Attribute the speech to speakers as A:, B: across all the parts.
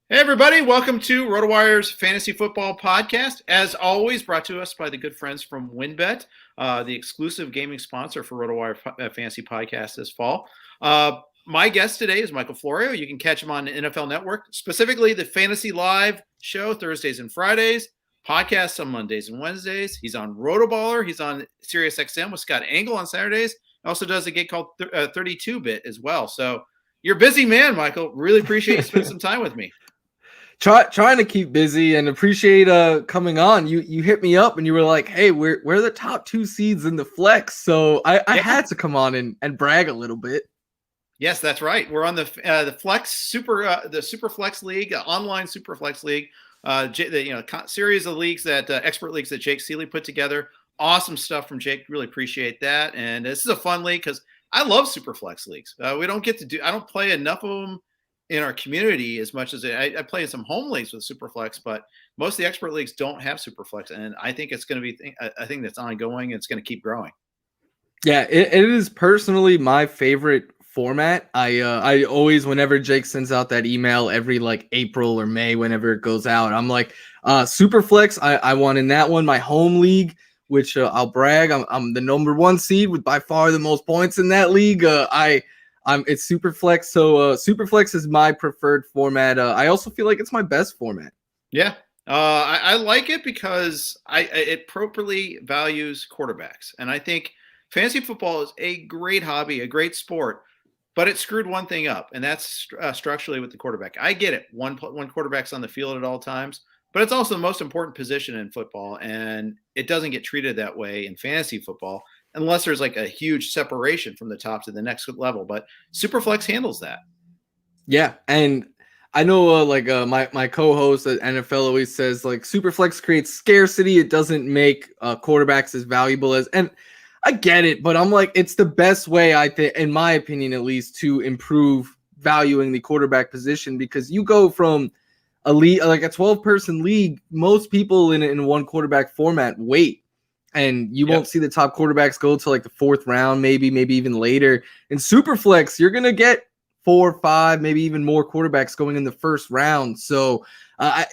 A: Hey, everybody. Welcome to RotoWire's Fantasy Football Podcast. As always, brought to us by the good friends from WynnBET, the exclusive gaming sponsor for RotoWire Fantasy Podcast this fall. My guest today is Michael Florio. You can catch him on the NFL Network, specifically the Fantasy Live show Thursdays and Fridays, podcasts on Mondays and Wednesdays. He's on RotoBaller. He's on SiriusXM with Scott Engel on Saturdays. He also does a gig called 32-Bit as well. So you're a busy man, Michael. Really appreciate you spending some time with me.
B: Trying to keep busy and appreciate coming on. You hit me up and you were like, hey, we're the top 2 seeds in the flex. So I had to come on and brag a little bit.
A: Yes, that's right. We're on the Flex the Super Flex League, online Super Flex League, series of leagues that expert leagues that Jake Seeley put together. Awesome stuff from Jake. Really appreciate that. And this is a fun league because I love Super Flex leagues. We don't get to I don't play enough of them in our community as much as I play in some home leagues with Superflex, but most of the expert leagues don't have Superflex, and I think it's going to be a thing that's ongoing. And it's going to keep growing.
B: Yeah, it is personally my favorite format. I always, whenever Jake sends out that email every like April or May, whenever it goes out, I'm like, Superflex. I won in that one, my home league, which I'll brag. I'm the number 1 seed with by far the most points in that league. It's Superflex, so Superflex is my preferred format. I also feel like it's my best format.
A: Yeah, I like it because it properly values quarterbacks, and I think fantasy football is a great hobby, a great sport, but it screwed one thing up, and that's structurally with the quarterback. I get it, one quarterback's on the field at all times, but it's also the most important position in football, and it doesn't get treated that way in fantasy football unless there's like a huge separation from the top to the next level. But Superflex handles that.
B: Yeah, and I know my co-host at NFL always says like Superflex creates scarcity. It doesn't make quarterbacks as valuable as, and I get it, but I'm like, it's the best way, I think, in my opinion at least, to improve valuing the quarterback position, because you go from a league, like a 12-person league, most people in one quarterback format wait. And you won't see the top quarterbacks go to like the 4th round, maybe even later. In Superflex, you're going to get 4 or 5, maybe even more quarterbacks going in the 1st round. So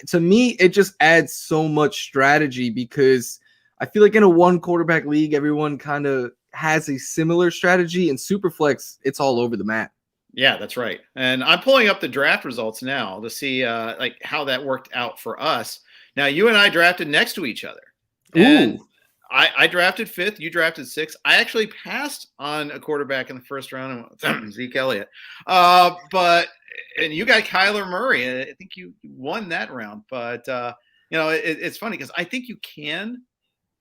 B: to me, it just adds so much strategy, because I feel like in a 1 quarterback league, everyone kind of has a similar strategy. In Superflex, it's all over the map.
A: Yeah, that's right. And I'm pulling up the draft results now to see like how that worked out for us. Now, you and I drafted next to each other. And
B: Ooh.
A: I drafted 5th. You drafted 6th. I actually passed on a quarterback in the 1st round, Zeke Elliott. And you got Kyler Murray. I think you won that round. But it's funny because I think you can,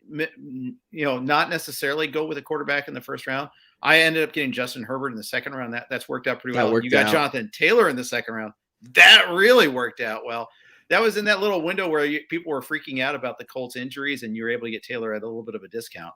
A: not necessarily go with a quarterback in the 1st round. I ended up getting Justin Herbert in the 2nd round. That's worked out pretty well. You got Jonathan Taylor in the 2nd round. That really worked out well. That was in that little window where people were freaking out about the Colts injuries, and you were able to get Taylor at a little bit of a discount.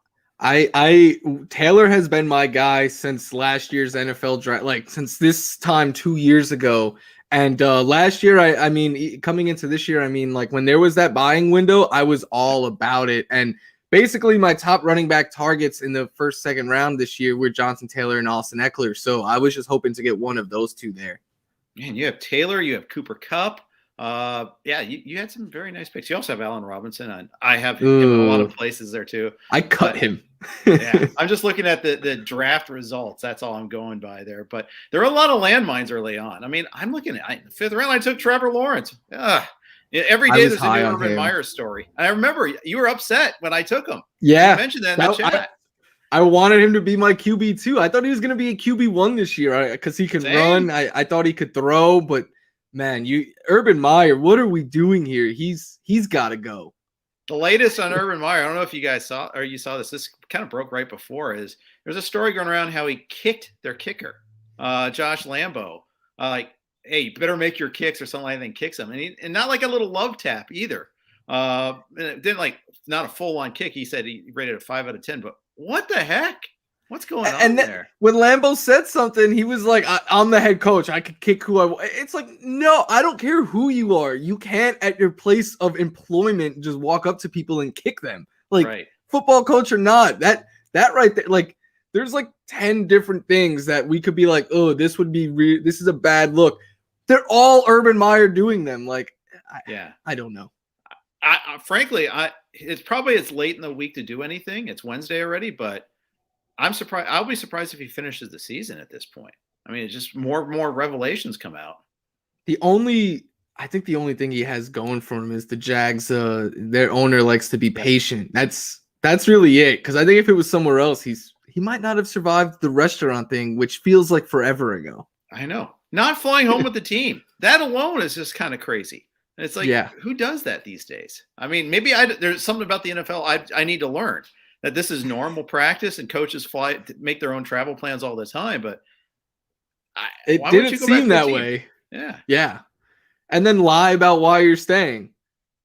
B: Taylor has been my guy since last year's NFL draft, like since this time 2 years ago. And last year, I mean, coming into this year, I mean, like when there was that buying window, I was all about it. And basically my top running back targets in the 1st, 2nd round this year were Jonathan Taylor and Austin Eckler. So I was just hoping to get one of those 2 there.
A: Man, you have Taylor, you have Cooper Kupp. You had some very nice picks. You also have Allen Robinson, and I have him in a lot of places there too.
B: I cut him.
A: Yeah, I'm just looking at the draft results. That's all I'm going by there. But there are a lot of landmines early on. I mean, I'm looking at 5th round. I took Trevor Lawrence. Every day there's a new Urban Meyer story. And I remember you were upset when I took him.
B: Yeah,
A: you mentioned that in the chat.
B: I wanted him to be my QB too. I thought he was going to be a QB1 this year because he could run. I thought he could throw, but man, Urban Meyer, what are we doing here? He's got to go.
A: The latest on Urban Meyer, I don't know if you guys saw or you saw this. This kind of broke right before. Is there's a story going around how he kicked their kicker, Josh Lambo. Like, hey, you better make your kicks or something like that, and kicks him, and not like a little love tap either. And it didn't like not a full on kick. He said he rated it 5 out of 10. But what the heck? What's going on there?
B: When Lambo said something, he was like, I'm the head coach. I could kick who I want. It's like, no, I don't care who you are. You can't, at your place of employment, just walk up to people and kick them. Like, right. Football coach or not, that right there, like, there's like 10 different things that we could be like, oh, this would be this is a bad look. they're all Urban Meyer doing them. Like, I don't know.
A: Frankly, it's late in the week to do anything. It's Wednesday already, but I'm surprised. I'll be surprised if he finishes the season at this point. I mean, it's just more revelations come out.
B: I think the only thing he has going for him is the Jags. Their owner likes to be patient. That's really it. Because I think if it was somewhere else, he might not have survived the restaurant thing, which feels like forever ago.
A: I know. Not flying home with the team. That alone is just kind of crazy. And it's like, who does that these days? I mean, maybe there's something about the NFL I need to learn, that this is normal practice and coaches make their own travel plans all the time. But
B: it didn't seem that way.
A: Yeah.
B: Yeah. And then lie about why you're staying,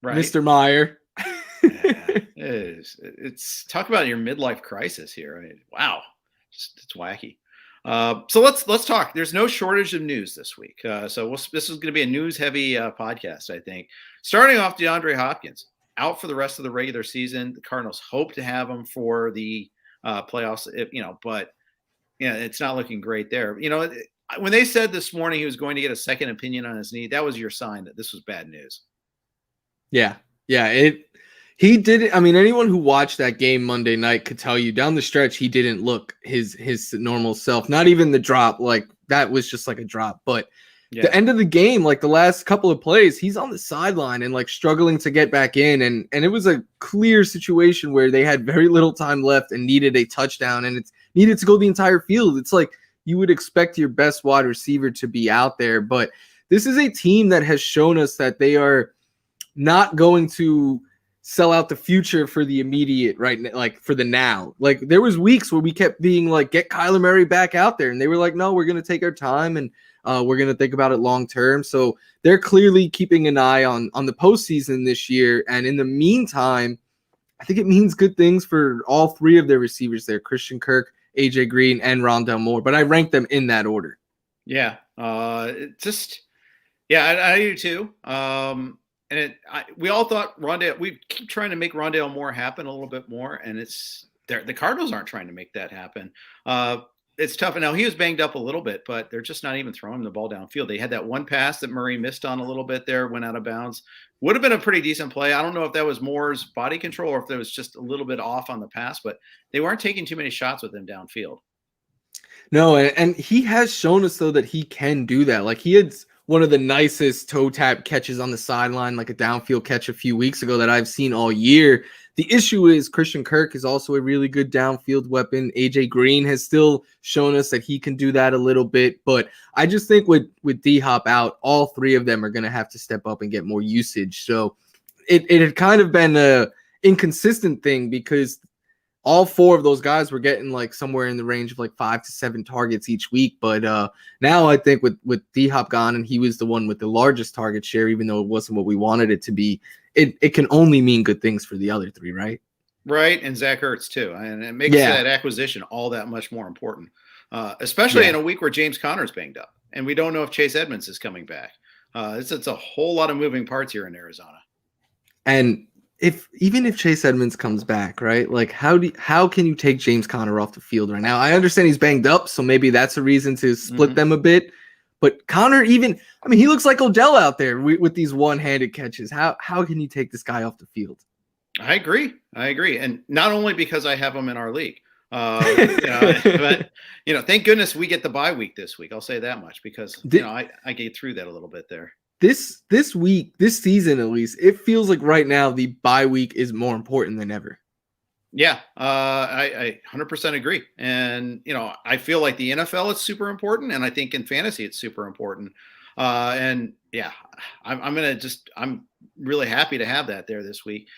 A: right,
B: Mr. Meyer.
A: It's talk about your midlife crisis here. I mean, wow, it's wacky. So let's talk. There's no shortage of news this week. This is going to be a news-heavy podcast, I think. Starting off, DeAndre Hopkins out for the rest of the regular season. The Cardinals hope to have him for the playoffs, but it's not looking great there. When they said this morning he was going to get a second opinion on his knee, that was your sign that this was bad news.
B: Yeah. He didn't. I mean, anyone who watched that game Monday night could tell you down the stretch he didn't look his normal self. Not even the drop, like that was just like a drop. But the end of the game, like the last couple of plays, he's on the sideline and like struggling to get back in, and it was a clear situation where they had very little time left and needed a touchdown, and it's needed to go the entire field. It's like you would expect your best wide receiver to be out there, but this is a team that has shown us that they are not going to sell out the future for the immediate, right? Like for the now. Like there was weeks where we kept being like, get Kyler Murray back out there. And they were like, no, we're going to take our time and we're going to think about it long term. So they're clearly keeping an eye on the postseason this year. And in the meantime, I think it means good things for all three of their receivers there, Christian Kirk, AJ Green, and Rondale Moore. But I rank them in that order.
A: Yeah. I do too. We all thought we keep trying to make Rondale Moore happen a little bit more, and the Cardinals aren't trying to make that happen. It's tough. And now he was banged up a little bit, but they're just not even throwing the ball downfield. They had that one pass that Murray missed on a little bit there, went out of bounds. Would have been a pretty decent play. I don't know if that was Moore's body control or if there was just a little bit off on the pass, but they weren't taking too many shots with him downfield.
B: No, and he has shown us, though, that he can do that. Like he had one of the nicest toe tap catches on the sideline, like a downfield catch a few weeks ago that I've seen all year. The issue is Christian Kirk is also a really good downfield weapon. AJ Green has still shown us that he can do that a little bit, but I just think with D-Hop out, all three of them are going to have to step up and get more usage. So it had kind of been a inconsistent thing because all four of those guys were getting like somewhere in the range of like 5 to 7 targets each week. But now I think with D-Hop gone, and he was the one with the largest target share, even though it wasn't what we wanted it to be, it can only mean good things for the other three, right?
A: Right, and Zach Ertz too. And it makes that acquisition all that much more important, especially in a week where James Conner's banged up. And we don't know if Chase Edmonds is coming back. It's a whole lot of moving parts here in Arizona.
B: And even if Chase Edmonds comes back, right? Like how can you take James Conner off the field right now? I understand he's banged up, so maybe that's a reason to split them a bit. But Conner, he looks like Odell out there with these one-handed catches. How can you take this guy off the field? I
A: agree. And not only because I have him in our league, but thank goodness we get the bye week this week. I'll say that much because I get through that a little bit there.
B: This week, this season at least, it feels like right now the bye week is more important than ever.
A: Yeah, I 100% agree. And, I feel like the NFL is super important, and I think in fantasy it's super important. I'm really happy to have that there this week.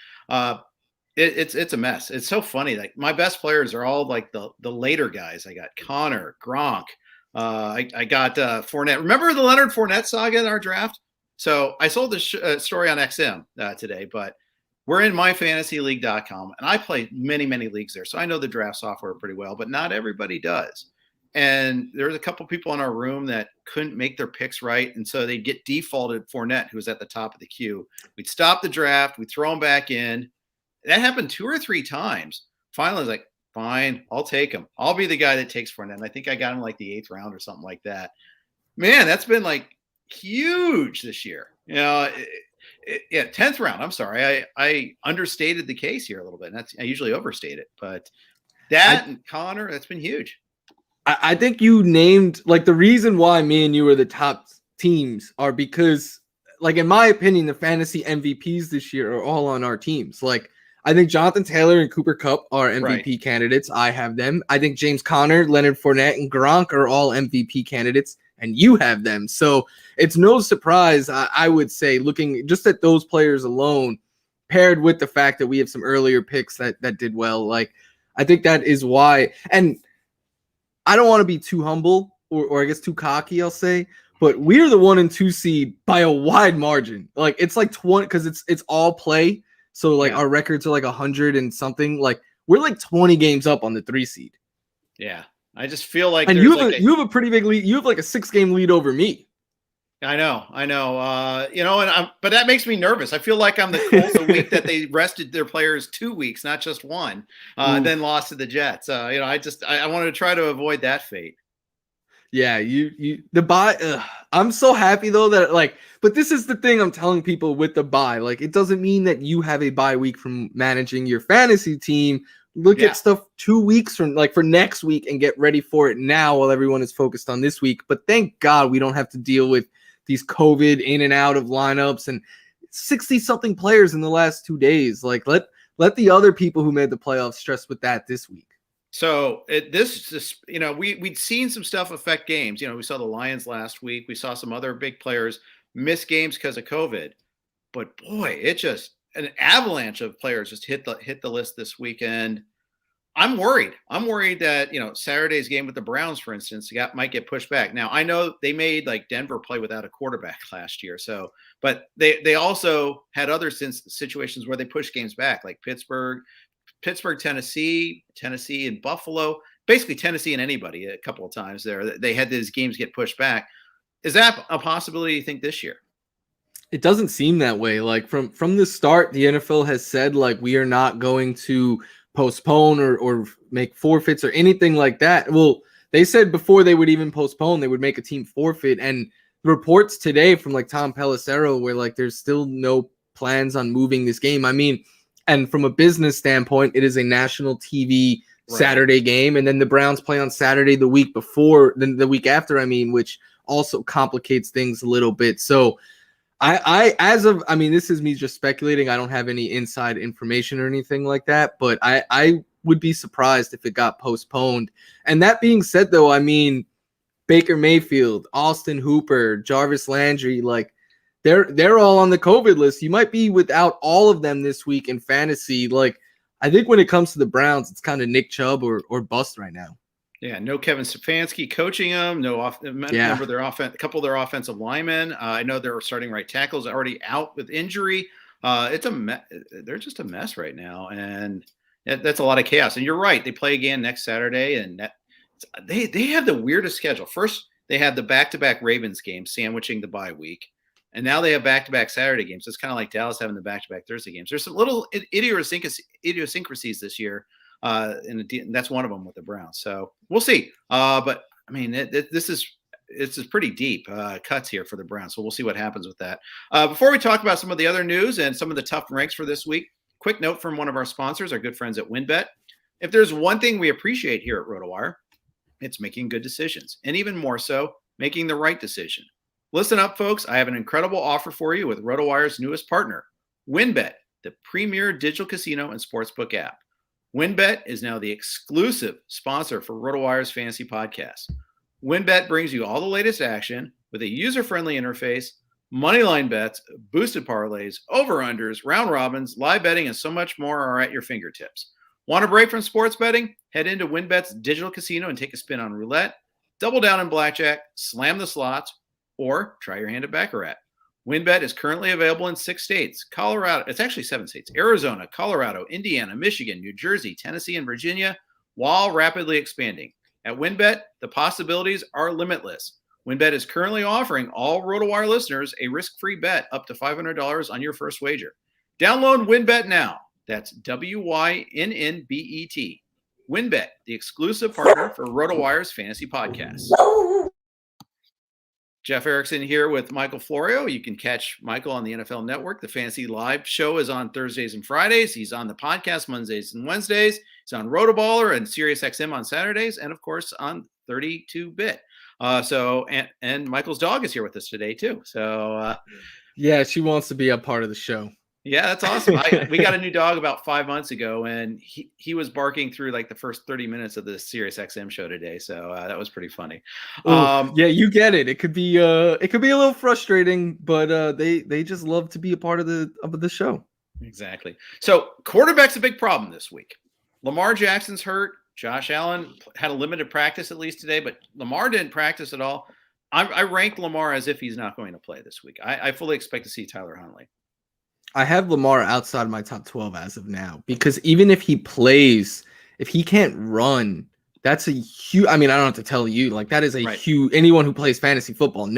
A: It's a mess. It's so funny. Like my best players are all like the later guys. I got Connor, Gronk. I got Fournette. Remember the Leonard Fournette saga in our draft? So I sold this story on XM today, but we're in myfantasyleague.com, and I play many, many leagues there. So I know the draft software pretty well, but not everybody does. And there's a couple people in our room that couldn't make their picks right. And so they'd get defaulted Fournette, who was at the top of the queue. We'd stop the draft. We'd throw him back in. That happened 2 or 3 times. Finally, I was like, fine, I'll take him. I'll be the guy that takes Fournette. And I think I got him like the 8th round or something like that. Man, that's been like huge this year. You know, 10th round. I'm sorry. I understated the case here a little bit. And I usually overstate it, but and Connor, that's been huge.
B: I think you named like the reason why me and you are the top teams are because, like, in my opinion, the fantasy MVPs this year are all on our teams. Like, I think Jonathan Taylor and Cooper Kupp are MVP candidates. I have them. I think James Conner, Leonard Fournette, and Gronk are all MVP candidates, and you have them. So it's no surprise, I would say, looking just at those players alone, paired with the fact that we have some earlier picks that did well. Like, I think that is why. And I don't want to be too humble or I guess too cocky, I'll say, but we're the 1 and 2 seed by a wide margin. Like, it's like 20 because it's all play. So like our records are like 100 and something. Like, we're like 20 games up on the 3 seed.
A: Yeah. I just feel like
B: and you have a pretty big lead. You have like a 6-game lead over me.
A: I know. But that makes me nervous. I feel like I'm the Colts the week that they rested their players 2 weeks, not just one, and then lost to the Jets. I wanted to try to avoid that fate.
B: Yeah, the bye. I'm so happy though that but this is the thing I'm telling people with the bye. Like, it doesn't mean that you have a bye week from managing your fantasy team. Look at stuff 2 weeks from for next week and get ready for it now while everyone is focused on this week. But thank God we don't have to deal with these COVID in and out of lineups and 60-something players in the last 2 days. Like, let the other people who made the playoffs stress with that this week.
A: So we'd seen some stuff affect games. We saw the Lions last week. We saw some other big players miss games because of COVID. But boy, it just an avalanche of players just hit the list this weekend. I'm worried. I'm worried that, Saturday's game with the Browns, for instance, might get pushed back. Now, I know they made Denver play without a quarterback last year. But they also had other situations where they pushed games back, like Pittsburgh, Tennessee, and Buffalo, basically Tennessee and anybody a couple of times there. They had these games get pushed back. Is that a possibility, you think, this year?
B: It doesn't seem that way. Like, from the start, the NFL has said, we are not going to postpone or make forfeits or anything like that. Well, they said before they would even postpone, they would make a team forfeit. And the reports today from Tom Pelissero where there's still no plans on moving this game. I mean, and from a business standpoint, it is a national TV Saturday game. And then the Browns play on Saturday the week before, then the week after, which also complicates things a little bit. So this is me just speculating. I don't have any inside information or anything like that, but I would be surprised if it got postponed. And that being said, though, Baker Mayfield, Austin Hooper, Jarvis Landry, they're all on the COVID list. You might be without all of them this week in fantasy. I think when it comes to the Browns, it's kind of Nick Chubb or bust right now.
A: Yeah, no Kevin Stefanski coaching them. Remember their a couple of their offensive linemen. I know their starting right tackles already out with injury. It's they're just a mess right now, and that's a lot of chaos. And you're right; they play again next Saturday, and they have the weirdest schedule. First, they had the back-to-back Ravens games sandwiching the bye week, and now they have back-to-back Saturday games. It's kind of like Dallas having the back-to-back Thursday games. There's some little idiosyncrasies this year. And that's one of them with the Browns. So we'll see. But this is pretty deep cuts here for the Browns. So we'll see what happens with that. Before we talk about some of the other news and some of the tough ranks for this week, quick note from one of our sponsors, our good friends at WynnBET. If there's one thing we appreciate here at RotoWire, it's making good decisions, and even more so, making the right decision. Listen up, folks. I have an incredible offer for you with RotoWire's newest partner, WynnBET, the premier digital casino and sportsbook app. WynnBET is now the exclusive sponsor for RotoWire's Fantasy Podcast. WynnBET brings you all the latest action with a user-friendly interface, moneyline bets, boosted parlays, over-unders, round robins, live betting, and so much more are at your fingertips. Want a break from sports betting? Head into WynnBET's digital casino and take a spin on roulette, double down in blackjack, slam the slots, or try your hand at Baccarat. WynnBET is currently available in 6 states, it's actually 7 states, Arizona, Colorado, Indiana, Michigan, New Jersey, Tennessee, and Virginia, while rapidly expanding. At WynnBET, the possibilities are limitless. WynnBET is currently offering all RotoWire listeners a risk-free bet up to $500 on your first wager. Download WynnBET now. That's WYNNBET. WynnBET, the exclusive partner for RotoWire's Fantasy Podcast. Jeff Erickson here with Michael Florio. You can catch Michael on the NFL Network. The Fantasy Live show is on Thursdays and Fridays. He's on the podcast Mondays and Wednesdays. He's on RotoBaller and SiriusXM on Saturdays, and of course on 32-bit. And Michael's dog is here with us today too.
B: Yeah, she wants to be a part of the show.
A: Yeah, that's awesome. We got a new dog about 5 months ago, and he was barking through like the first 30 minutes of the SiriusXM show today. So that was pretty funny.
B: Yeah, you get it. It could be a little frustrating, but they just love to be a part of the show.
A: Exactly. So quarterback's a big problem this week. Lamar Jackson's hurt. Josh Allen had a limited practice at least today, but Lamar didn't practice at all. I rank Lamar as if he's not going to play this week. I fully expect to see Tyler Huntley.
B: I have Lamar outside my top 12 as of now, because even if he plays, if he can't run, that's a huge, I mean, I don't have to tell you, like that is a huge, anyone who plays fantasy football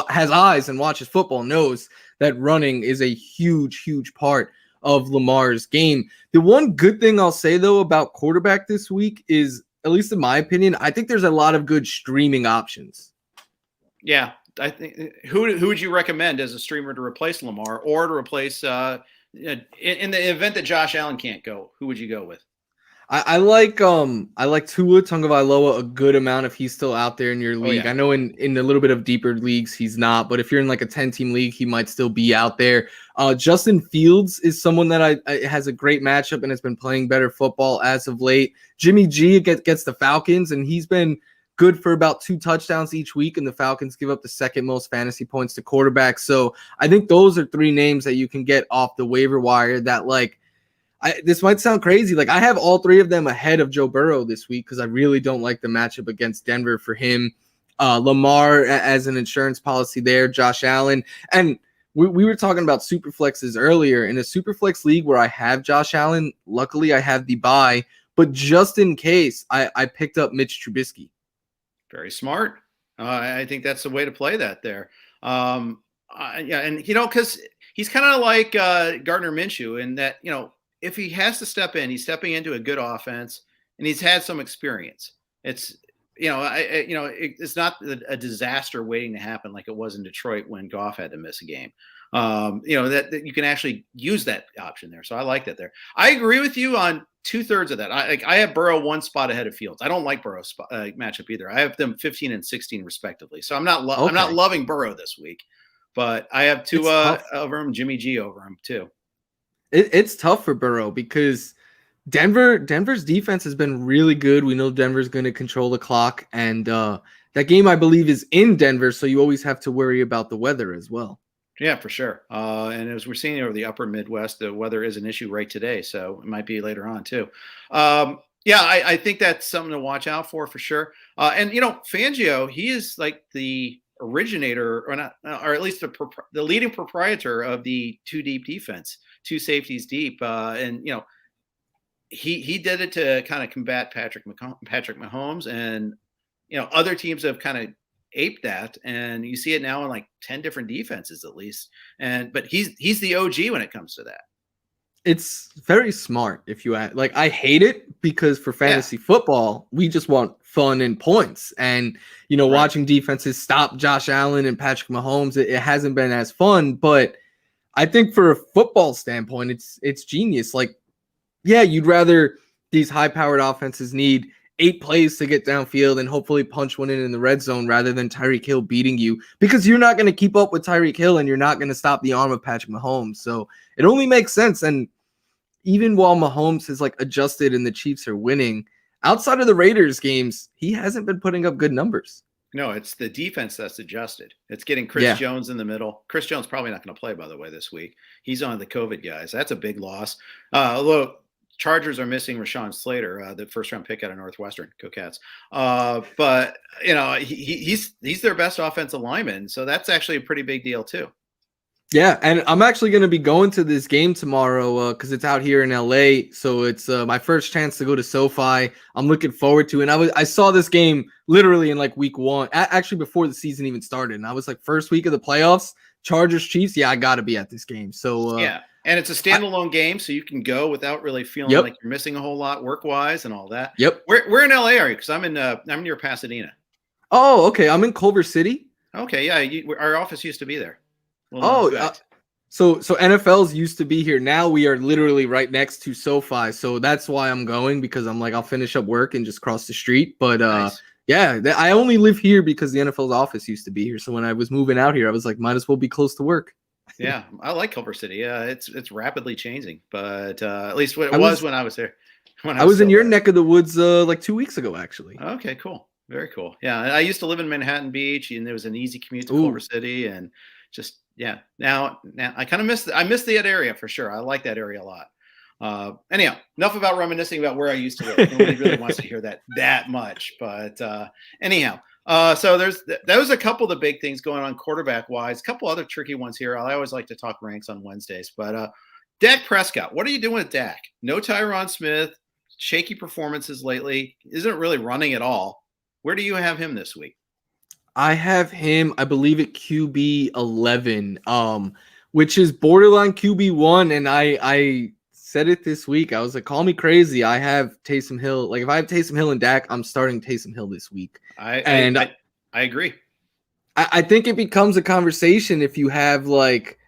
B: has eyes and watches football knows that running is a huge, huge part of Lamar's game. The one good thing I'll say though about quarterback this week is, at least in my opinion, I think there's a lot of good streaming options.
A: Yeah. I think who would you recommend as a streamer to replace Lamar or to replace in the event that Josh Allen can't go? Who would you go with?
B: I like Tua Tagovailoa a good amount if he's still out there in your league.
A: Yeah.
B: I know in a little bit of deeper leagues he's not, but if you're in like a 10-team league, he might still be out there. Justin Fields is someone that has a great matchup and has been playing better football as of late. Jimmy G gets the Falcons, and he's been good for about 2 touchdowns each week, and the Falcons give up the second most fantasy points to quarterbacks. So I think those are 3 names that you can get off the waiver wire that this might sound crazy. Like I have all 3 of them ahead of Joe Burrow this week because I really don't like the matchup against Denver for him. Lamar as an insurance policy there, Josh Allen. And we were talking about super flexes earlier. In a super flex league where I have Josh Allen, luckily I have the bye, but just in case I picked up Mitch Trubisky.
A: Very smart. I think that's the way to play that there. And because he's kind of like Gardner Minshew in that, if he has to step in, he's stepping into a good offense, and he's had some experience. It's it's not a disaster waiting to happen like it was in Detroit when Goff had to miss a game. That you can actually use that option there. So I like that there. I agree with you on 2/3 of that. I have Burrow 1 spot ahead of Fields. I don't like Burrow's matchup either. I have them 15 and 16 respectively. So I'm not loving Burrow this week, but I have Tua over him, Jimmy G over him too.
B: It's tough for Burrow because Denver's defense has been really good. We know Denver's going to control the clock, and that game I believe is in Denver, so you always have to worry about the weather as well.
A: Yeah, for sure. And as we're seeing over the upper Midwest, the weather is an issue right today, so it might be later on too. I think that's something to watch out for sure. And Fangio, he is like the originator, or not, or at least the leading proprietor of the 2 deep defense, 2 safeties deep, and he did it to kind of combat Patrick Mahomes, and other teams have kind of aped that, and you see it now in like 10 different defenses at least. But he's the OG when it comes to that. It's
B: very smart. If you like, I hate it because for fantasy football, we just want fun and points, and watching defenses stop Josh Allen and Patrick Mahomes, it hasn't been as fun. But I think for a football standpoint, it's genius. Like, yeah, you'd rather these high-powered offenses need 8 plays to get downfield and hopefully punch one in the red zone rather than Tyreek Hill beating you, because you're not going to keep up with Tyreek Hill and you're not going to stop the arm of Patrick Mahomes. So it only makes sense. And even while Mahomes has adjusted and the Chiefs are winning, outside of the Raiders games, he hasn't been putting up good numbers.
A: No, it's the defense that's adjusted. It's getting Chris Jones in the middle. Chris Jones probably not going to play, by the way, this week. He's on the COVID guys. That's a big loss. Although Chargers are missing Rashawn Slater, the first-round pick out of Northwestern. Go Cats! But he's their best offensive lineman, so that's actually a pretty big deal too.
B: Yeah, and I'm actually going to be going to this game tomorrow because it's out here in LA. So it's my first chance to go to SoFi. I'm looking forward to it. And I saw this game literally in week 1, actually before the season even started. And I was first week of the playoffs, Chargers Chiefs. Yeah, I got to be at this game. So
A: yeah. And it's a standalone game, so you can go without really feeling like you're missing a whole lot work-wise and all that.
B: Yep.
A: Where in LA are you? Because I'm near Pasadena.
B: Oh, okay. I'm in Culver City.
A: Okay, yeah, our office used to be there.
B: So NFL's used to be here. Now we are literally right next to SoFi. So that's why I'm going, because I'm like, I'll finish up work and just cross the street. But
A: nice.
B: yeah, I only live here because the NFL's office used to be here. So when I was moving out here, I was like, might as well be close to work.
A: Yeah, I like Culver City. Yeah, it's rapidly changing, but at least what it was when I was there.
B: When I was in your neck of the woods like 2 weeks ago, actually.
A: Okay, cool. Very cool. Yeah, I used to live in Manhattan Beach, and there was an easy commute to Culver City, and just now I kind of miss that area for sure. I like that area a lot. Anyhow, enough about reminiscing about where I used to live. Nobody really wants to hear that much, but anyhow. So there was a couple of the big things going on quarterback wise. A couple other tricky ones here. I always like to talk ranks on Wednesdays, but Dak Prescott, what are you doing with Dak? No Tyron Smith, shaky performances lately. Isn't really running at all. Where do you have him this week?
B: I have him, I believe, at QB 11, which is borderline QB 1, and I said it this week. I was like, call me crazy. I have Taysom Hill. Like, if I have Taysom Hill and Dak, I'm starting Taysom Hill this week.
A: I agree.
B: I think it becomes a conversation if you have like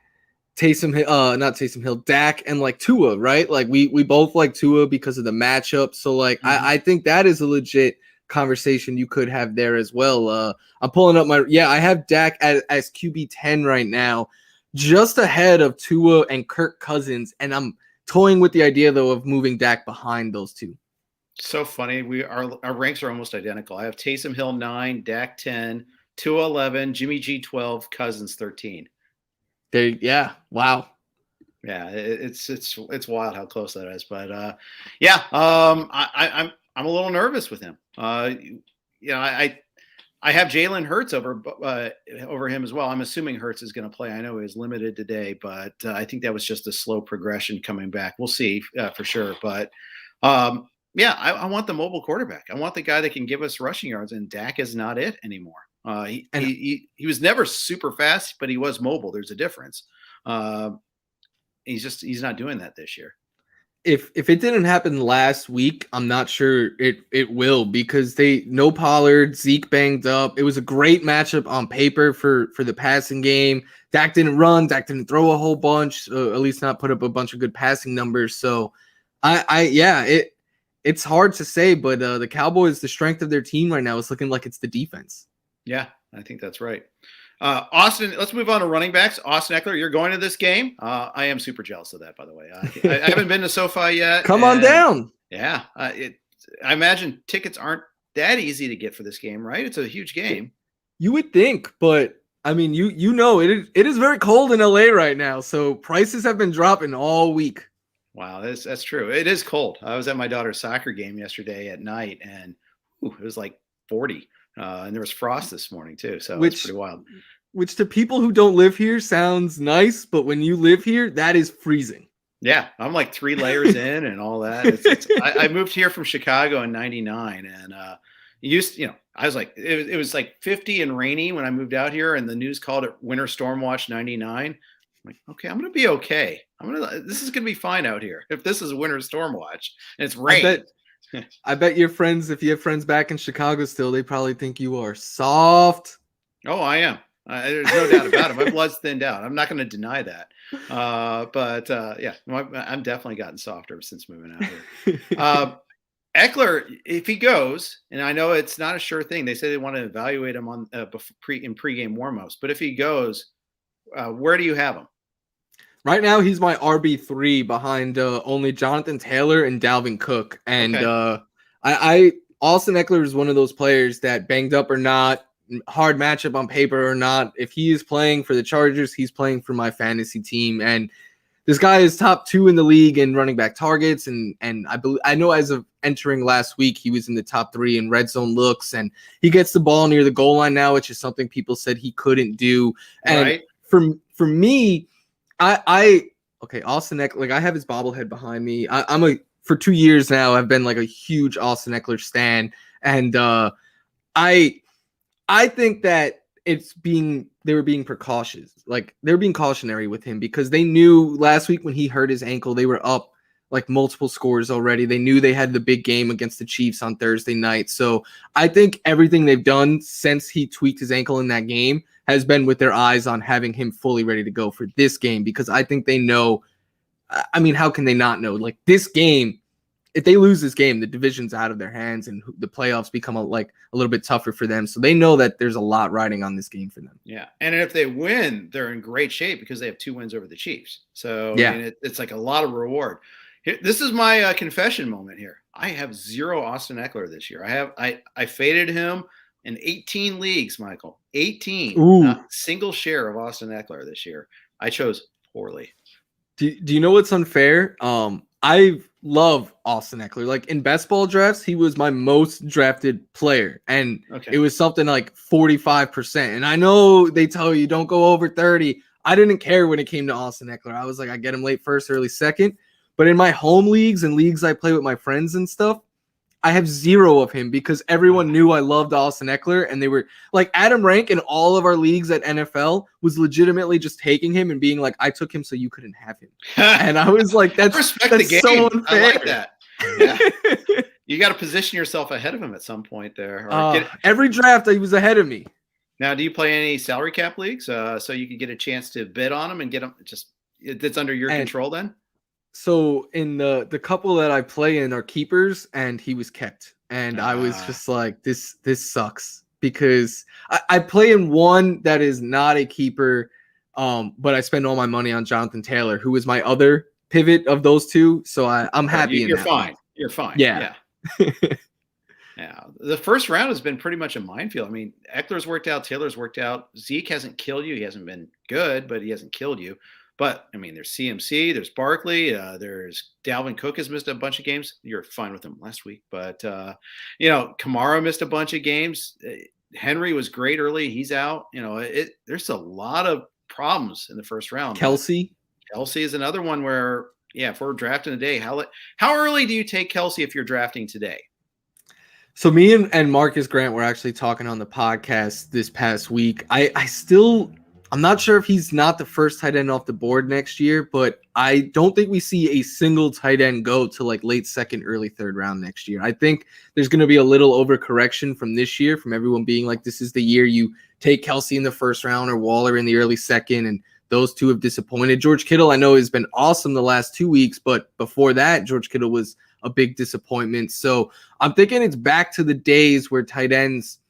B: not Taysom Hill, Dak and like Tua, right? Like we both like Tua because of the matchup. So like I think that is a legit conversation you could have there as well. I'm pulling up I have Dak as QB 10 right now, just ahead of Tua and Kirk Cousins, and I'm toying with the idea though of moving Dak behind those two.
A: So funny. Our ranks are almost identical. I have Taysom Hill 9, Dak 10, Tua 11, Jimmy G 12, Cousins 13.
B: Wow.
A: Yeah, it's wild how close that is. But I'm a little nervous with him. I have Jalen Hurts over him as well. I'm assuming Hurts is going to play. I know he was limited today, but I think that was just a slow progression coming back. We'll see for sure. But I want the mobile quarterback. I want the guy that can give us rushing yards, and Dak is not it anymore. He was never super fast, but he was mobile. There's a difference. He's not doing that this year.
B: If it didn't happen last week, I'm not sure it will, because no Pollard, Zeke banged up. It was a great matchup on paper for the passing game. Dak didn't run, Dak didn't throw a whole bunch, at least not put up a bunch of good passing numbers. So it's hard to say, but the Cowboys, the strength of their team right now is looking like it's the defense.
A: Yeah, I think that's right. Austin, let's move on to running backs. Austin Eckler, you're going to this game. I am super jealous of that, by the way. I haven't been to SoFi yet.
B: Come on down.
A: Yeah. I imagine tickets aren't that easy to get for this game, right? It's a huge game.
B: You would think, but I mean, you know, it is very cold in LA right now, so prices have been dropping all week.
A: Wow, that's true. It is cold. I was at my daughter's soccer game yesterday at night, and it was like 40. And there was frost this morning too, so it's pretty wild.
B: Which to people who don't live here sounds nice, but when you live here, that is freezing.
A: Yeah, I'm like 3 layers in and all that. I moved here from Chicago in '99, and I was like, it was like 50 and rainy when I moved out here, and the news called it Winter Storm Watch '99. I'm like, okay, I'm gonna be okay. This is gonna be fine out here if this is a winter storm watch and it's rain.
B: I bet your friends, if you have friends back in Chicago still, they probably think you are soft.
A: Oh, I am. There's no doubt about it. My blood's thinned out. I'm not going to deny that. I'm definitely gotten softer since moving out here. Eckler, if he goes, and I know it's not a sure thing. They say they want to evaluate him in pregame warmups, but if he goes, where do you have him?
B: Right now, he's my RB3 behind only Jonathan Taylor and Dalvin Cook. And Austin Eckler is one of those players that, banged up or not, hard matchup on paper or not, if he is playing for the Chargers, he's playing for my fantasy team. And this guy is top 2 in the league in running back targets. And I know as of entering last week, he was in the top 3 in red zone looks. And he gets the ball near the goal line now, which is something people said he couldn't do. And for me, Austin Eckler, like, I have his bobblehead behind me. For 2 years now, I've been like a huge Austin Eckler stan, and I think that they were being precautious, like they were being cautionary with him, because they knew last week when he hurt his ankle, they were up like multiple scores already. They knew they had the big game against the Chiefs on Thursday night. So I think everything they've done since he tweaked his ankle in that game has been with their eyes on having him fully ready to go for this game, because I think they know. I mean, how can they not know? Like, this game, if they lose this game, the division's out of their hands and the playoffs become a little bit tougher for them. So they know that there's a lot riding on this game for them.
A: Yeah. And if they win, they're in great shape because they have 2 wins over the Chiefs. So
B: yeah,
A: I mean, it's like a lot of reward. This is my confession moment here. I have 0 Austin Eckler this year. I faded him in 18 leagues, Michael. 18. Not single share of Austin Eckler this year. I chose poorly.
B: Do you know what's unfair? I love Austin Eckler. Like, in best ball drafts, he was my most drafted player. And it was something like 45%. And I know they tell you don't go over 30. I didn't care when it came to Austin Eckler. I was like, I get him late first, early second. But in my home leagues and leagues I play with my friends and stuff, I have 0 of him because everyone knew I loved Austin Eckler, and they were like, Adam Rank in all of our leagues at NFL was legitimately just taking him and being like, I took him so you couldn't have him. And I was like, that's
A: the game.
B: So unfair.
A: I like that. Yeah. You got to position yourself ahead of him at some point there.
B: Every draft he was ahead of me.
A: Now, do you play any salary cap leagues so you can get a chance to bid on him and get him it's under your control then?
B: So in the couple that I play in are keepers, and he was kept. And I was just like, this sucks, because I play in one that is not a keeper, but I spend all my money on Jonathan Taylor, who is my other pivot of those 2. So I'm happy.
A: You're fine. You're fine.
B: Yeah.
A: Yeah. The first round has been pretty much a minefield. I mean, Eckler's worked out. Taylor's worked out. Zeke hasn't killed you. He hasn't been good, but he hasn't killed you. But, I mean, there's CMC, there's Barkley, there's Dalvin Cook has missed a bunch of games. You're fine with him last week. But, Kamara missed a bunch of games. Henry was great early. He's out. There's a lot of problems in the first round.
B: Kelsey
A: is another one where, if we're drafting today, how early do you take Kelsey if you're drafting today?
B: So me and Marcus Grant were actually talking on the podcast this past week. I'm not sure if he's not the first tight end off the board next year, but I don't think we see a single tight end go to like late second, early third round next year. I think there's going to be a little overcorrection from this year, from everyone being like, this is the year you take Kelsey in the first round or Waller in the early second, and those 2 have disappointed. George Kittle, I know, has been awesome the last 2 weeks, but before that, George Kittle was a big disappointment. So I'm thinking it's back to the days where tight ends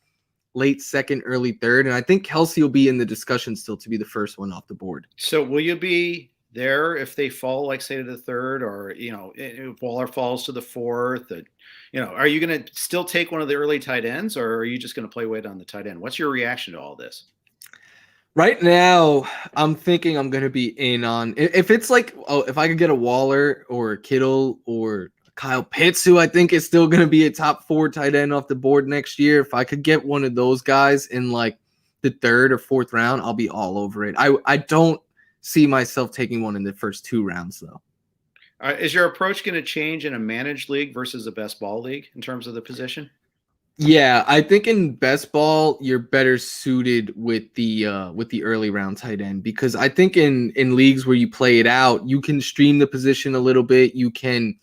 B: late second, early third. And I think Kelsey will be in the discussion still to be the first one off the board.
A: So will you be there if they fall, like, say, to the third, or, if Waller falls to the fourth, are you going to still take one of the early tight ends, or are you just going to play weight on the tight end? What's your reaction to all this?
B: Right now, I'm thinking I'm going to be in on, if it's like, if I could get a Waller or a Kittle or Kyle Pitts, who I think is still going to be a top 4 tight end off the board next year. If I could get one of those guys in like the 3rd or 4th round, I'll be all over it. I don't see myself taking one in the first 2 rounds, though.
A: Is your approach going to change in a managed league versus a best ball league in terms of the position?
B: Yeah, I think in best ball, you're better suited with the early round tight end, because I think in leagues where you play it out, you can stream the position a little bit. You can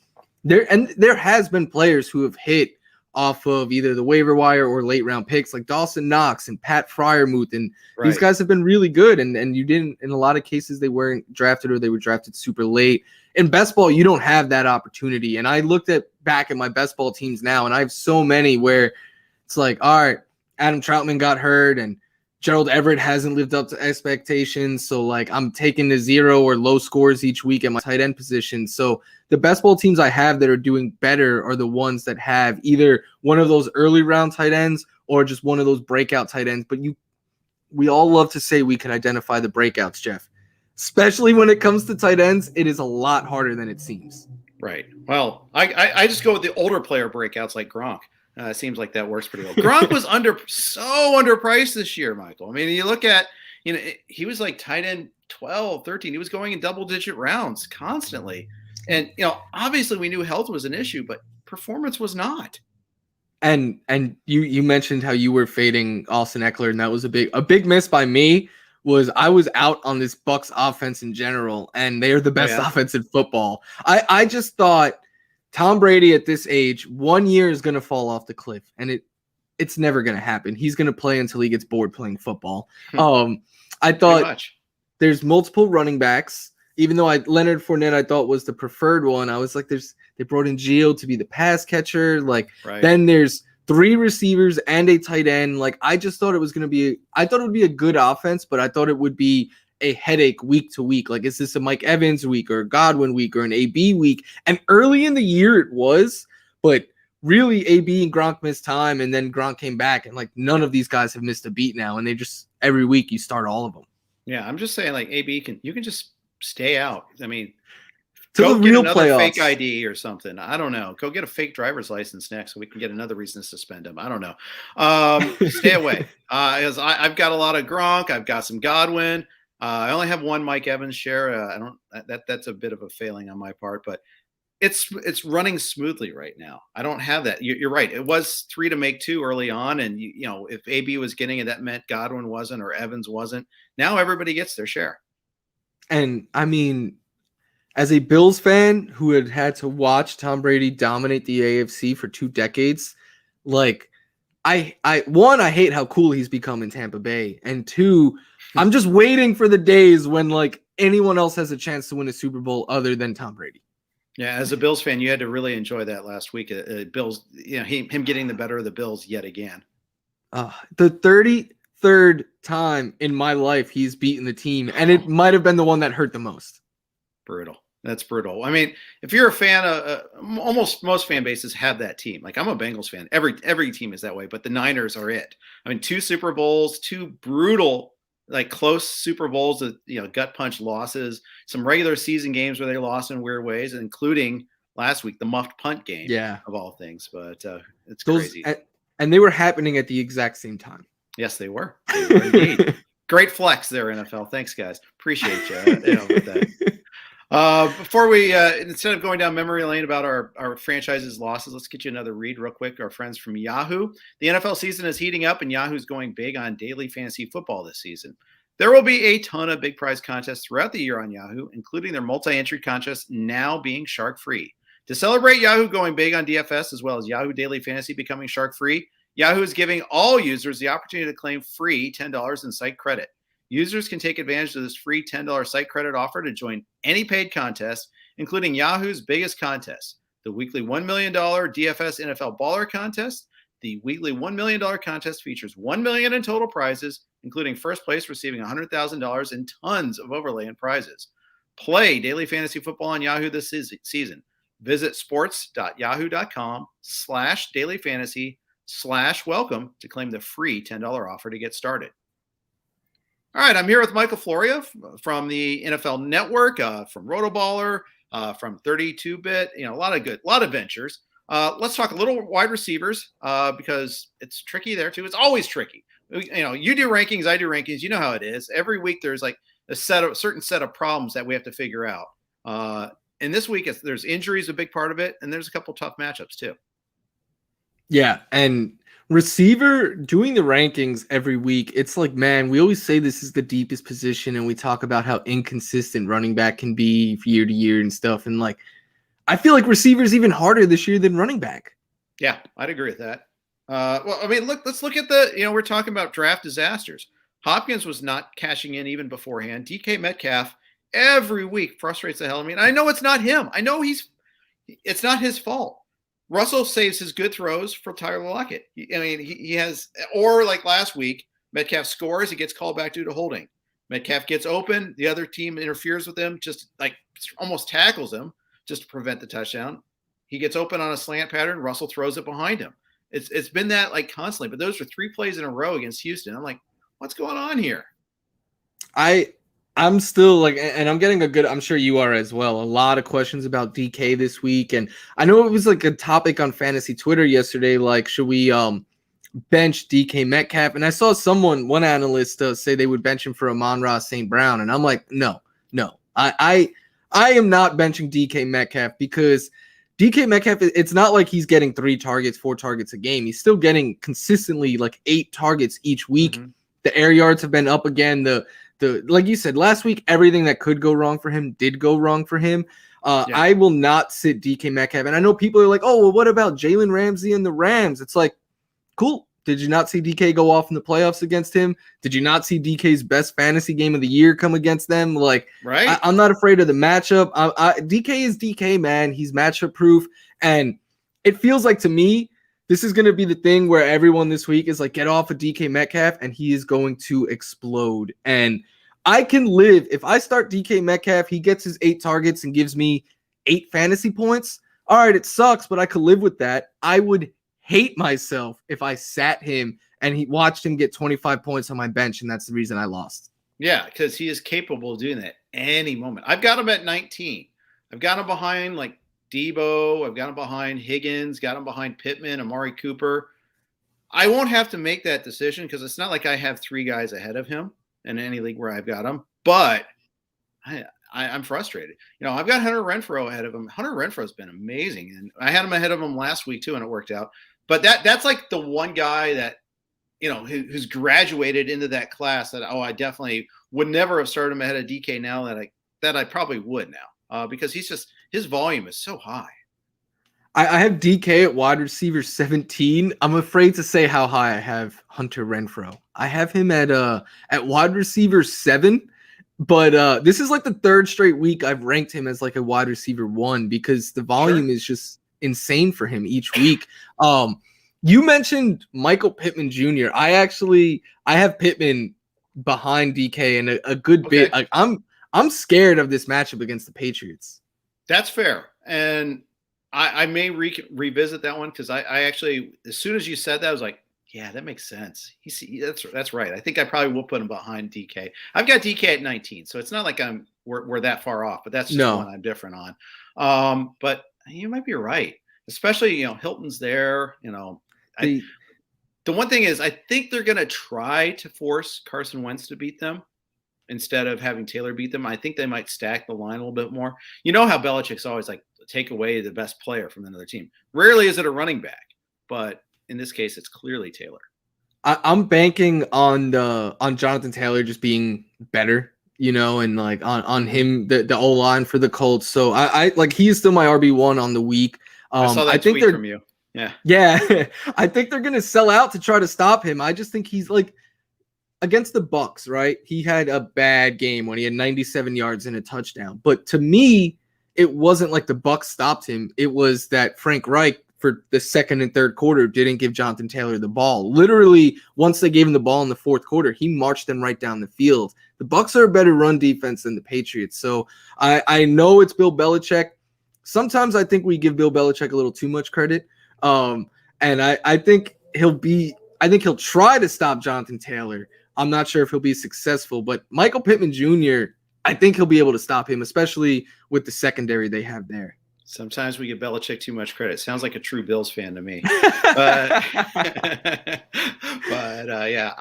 B: there has been players who have hit off of either the waiver wire or late round picks, like Dawson Knox and Pat Freiermuth, and these guys have been really good. And you didn't, in a lot of cases, they weren't drafted, or they were drafted super late. In best ball, you don't have that opportunity. And I looked back at my best ball teams now, and I have so many where it's like, all right, Adam Troutman got hurt, and Gerald Everett hasn't lived up to expectations. So, like, I'm taking the 0 or low scores each week at my tight end position. So the best ball teams I have that are doing better are the ones that have either one of those early round tight ends or just one of those breakout tight ends. But we all love to say we can identify the breakouts, Jeff. Especially when it comes to tight ends, it is a lot harder than it seems.
A: Right. Well, I just go with the older player breakouts like Gronk. It seems like that works pretty well. Gronk was so underpriced this year, Michael. I mean, you look at, he was like tight end 12, 13. He was going in double-digit rounds constantly. And, obviously we knew health was an issue, but performance was not. And
B: you mentioned how you were fading Austin Eckler, and that was a big miss by me. was I was out on this Bucs offense in general, and they are the best offense in football. I just thought Tom Brady at this age, 1 year is going to fall off the cliff, and it's never going to happen. He's going to play until he gets bored playing football. I thought there's multiple running backs, even though Leonard Fournette I thought was the preferred one. I was like, they brought in Gio to be the pass catcher. Then there's 3 receivers and a tight end. I just thought it was going to be I thought it would be a good offense, but I thought it would be a headache week to week. Is this a Mike Evans week or a Godwin week or an AB week? And early in the year it was, but really AB and Gronk missed time, and then Gronk came back, and none of these guys have missed a beat now, and they just every week you start all of them.
A: Yeah, I'm just saying AB can just stay out. I mean,
B: to
A: go
B: the
A: get
B: real
A: another
B: playoffs.
A: Fake ID or something. I don't know. Go get a fake driver's license next so we can get another reason to suspend him. I don't know. Stay away. As I've got a lot of Gronk. I've got some Godwin. I only have one Mike Evans share. That's a bit of a failing on my part, but it's running smoothly right now. I don't have that. You're right. It was 3 to make 2 early on, and if AB was getting it, that meant Godwin wasn't or Evans wasn't. Now everybody gets their share. And
B: I mean, as a Bills fan who had to watch Tom Brady dominate the AFC for 2 decades, I hate how cool he's become in Tampa Bay, and 2, I'm just waiting for the days when anyone else has a chance to win a Super Bowl other than Tom Brady.
A: Yeah, as a Bills fan, you had to really enjoy that last week. Bills, him getting the better of the Bills yet again.
B: The 33rd time in my life he's beaten the team, and it might have been the one that hurt the most.
A: Brutal. That's brutal. I mean, if you're a fan of almost most fan bases have that team. I'm a Bengals fan. Every team is that way, but the Niners are it. I mean, 2 Super Bowls, 2 brutal, close Super Bowls with gut punch losses, some regular season games where they lost in weird ways, including last week the muffed punt game. Yeah, of all things. But it's crazy.
B: And they were happening at the exact same time.
A: Yes, they were. They were indeed. Great flex there, NFL. Thanks, guys. Appreciate you. With that. Before we, instead of going down memory lane about our franchise's losses, let's get you another read real quick. Our friends from Yahoo. The NFL season is heating up, and Yahoo's going big on daily fantasy football this season. There will be a ton of big prize contests throughout the year on Yahoo, including their multi-entry contest now being shark-free. To celebrate Yahoo going big on DFS, as well as Yahoo Daily Fantasy becoming shark-free, Yahoo is giving all users the opportunity to claim free $10 in site credit. Users can take advantage of this free $10 site credit offer to join any paid contest, including Yahoo's biggest contests, the weekly $1 million DFS NFL Baller contest. The weekly $1 million contest features $1 million in total prizes, including first place receiving $100,000 and tons of overlay and prizes. Play daily fantasy football on Yahoo this season. Visit sports.yahoo.com/dailyfantasy/welcome to claim the free $10 offer to get started. All right, I'm here with Michael Florio from the NFL Network, from RotoBaller, from 32-bit, a lot of ventures. Let's talk a little wide receivers because it's tricky there too. It's always tricky. You do rankings, I do rankings. You know how it is. Every week there's a certain set of problems that we have to figure out. And this week there's injuries, a big part of it, and there's a couple tough matchups too.
B: Yeah, and receiver doing the rankings every week, it's man, we always say this is the deepest position, and we talk about how inconsistent running back can be year to year and stuff. And I feel like receiver is even harder this year than running back.
A: Yeah, I'd agree with that. Well, I mean, let's look at we're talking about draft disasters. Hopkins was not cashing in even beforehand. DK Metcalf every week frustrates the hell out of me. And I know it's not him. I know it's not his fault. Russell saves his good throws for Tyler Lockett. I mean, he has, or last week, Metcalf scores, he gets called back due to holding. Metcalf gets open, the other team interferes with him, just almost tackles him just to prevent the touchdown. He gets open on a slant pattern, Russell throws it behind him. It's been that constantly, but those were 3 plays in a row against Houston. I'm like, what's going on here?
B: I'm still and I'm getting I'm sure you are as well, a lot of questions about DK this week. And I know it was a topic on fantasy Twitter yesterday, should we bench DK Metcalf? And I saw one analyst say they would bench him for Amon-Ra St. Brown. And I'm like, no, I am not benching DK Metcalf because DK Metcalf, it's not like he's getting 3 targets, 4 targets a game. He's still getting consistently 8 targets each week. Mm-hmm. The air yards have been up again. The like you said last week, everything that could go wrong for him did go wrong for him. I will not sit DK Metcalf. And I know people are like, oh, well, what about Jalen Ramsey and the Rams? It's like, cool. Did you not see DK go off in the playoffs against him? Did you not see DK's best fantasy game of the year come against them? Like,
A: right?
B: I'm not afraid of the matchup. DK is DK, man. He's matchup proof. And it feels like to me, this is going to be the thing where everyone this week is like, get off of DK Metcalf, and he is going to explode. And I can live. If I start DK Metcalf, he gets his 8 targets and gives me 8 fantasy points. All right, it sucks, but I could live with that. I would hate myself if I sat him and he watched him get 25 points on my bench, and that's the reason I lost.
A: Yeah, because he is capable of doing that any moment. I've got him at 19. I've got him behind like Debo. I've got him behind Higgins. Got him behind Pittman, Amari Cooper. I won't have to make that decision because it's not like I have 3 guys ahead of him in any league where I've got him. But I'm frustrated. I've got Hunter Renfrow ahead of him. Hunter Renfrow's been amazing, and I had him ahead of him last week too, and it worked out. But that's like the one guy that who's graduated into that class that I definitely would never have started him ahead of DK now that I probably would now because his volume is so high.
B: I have DK at wide receiver 17. I'm afraid to say how high I have Hunter Renfrow. I have him at wide receiver 7, but this is like the 3rd straight week I've ranked him as like a wide receiver 1 because the volume is just insane for him each week. You mentioned Michael Pittman Jr. I have Pittman behind DK and a good bit. Like I'm scared of this matchup against the Patriots. That's
A: fair, and I may revisit that one because I actually, as soon as you said that, I was like, yeah, that makes sense. That's right. I think I probably will put him behind DK. I've got DK at 19, so it's not like we're that far off, but that's just one I'm different on. But you might be right, especially Hilton's there. The one thing is, I think they're going to try to force Carson Wentz to beat them instead of having Taylor beat them. I think they might stack the line a little bit more. You know how Belichick's always like take away the best player from another team. Rarely is it a running back, but in this case, it's clearly Taylor.
B: I'm banking on Jonathan Taylor just being better, and like on him, the O-line for the Colts. So I like he's still my RB1 on the week.
A: I saw that tweet from you.
B: Yeah. I think they're gonna sell out to try to stop him. I just think he's like against the Bucs, right? He had a bad game when he had 97 yards and a touchdown. But to me, it wasn't like the Bucs stopped him. It was that Frank Reich for the 2nd and 3rd quarter didn't give Jonathan Taylor the ball. Literally, once they gave him the ball in the 4th quarter, he marched them right down the field. The Bucs are a better run defense than the Patriots. So I know it's Bill Belichick. Sometimes I think we give Bill Belichick a little too much credit. And I think he'll try to stop Jonathan Taylor. I'm not sure if he'll be successful, but Michael Pittman Jr., I think he'll be able to stop him, especially with the secondary they have there.
A: Sometimes we give Belichick too much credit. Sounds like a true Bills fan to me. But yeah,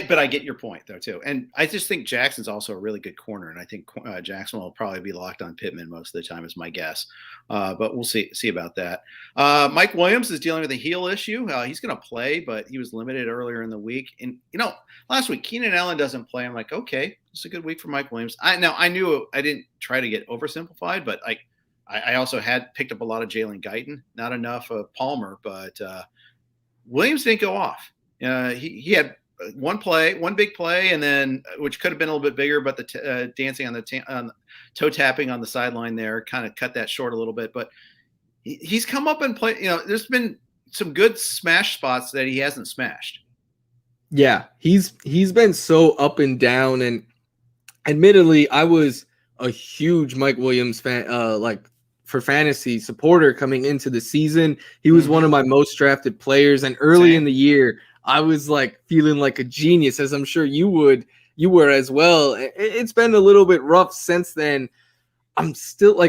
A: but I get your point though too. And I just think Jackson's also a really good corner, and I think Jackson will probably be locked on Pittman most of the time, is my guess. But we'll see about that. Mike Williams is dealing with a heel issue. He's going to play, but he was limited earlier in the week. And last week Keenan Allen doesn't play. I'm like, okay, it's a good week for Mike Williams. I knew I didn't try to get oversimplified, but I also had picked up a lot of Jalen Guyton, not enough of Palmer, but Williams didn't go off. He had one big play, and then which could have been a little bit bigger, but the dancing on the toe tapping on the sideline there kind of cut that short a little bit. But he's come up and played. There's been some good smash spots that he hasn't smashed.
B: Yeah, he's been so up and down, and admittedly, I was a huge Mike Williams fan, for fantasy supporter coming into the season. He was one of my most drafted players, and early in the year, I was like feeling like a genius, as I'm sure you were as well. It's been a little bit rough since then. I'm still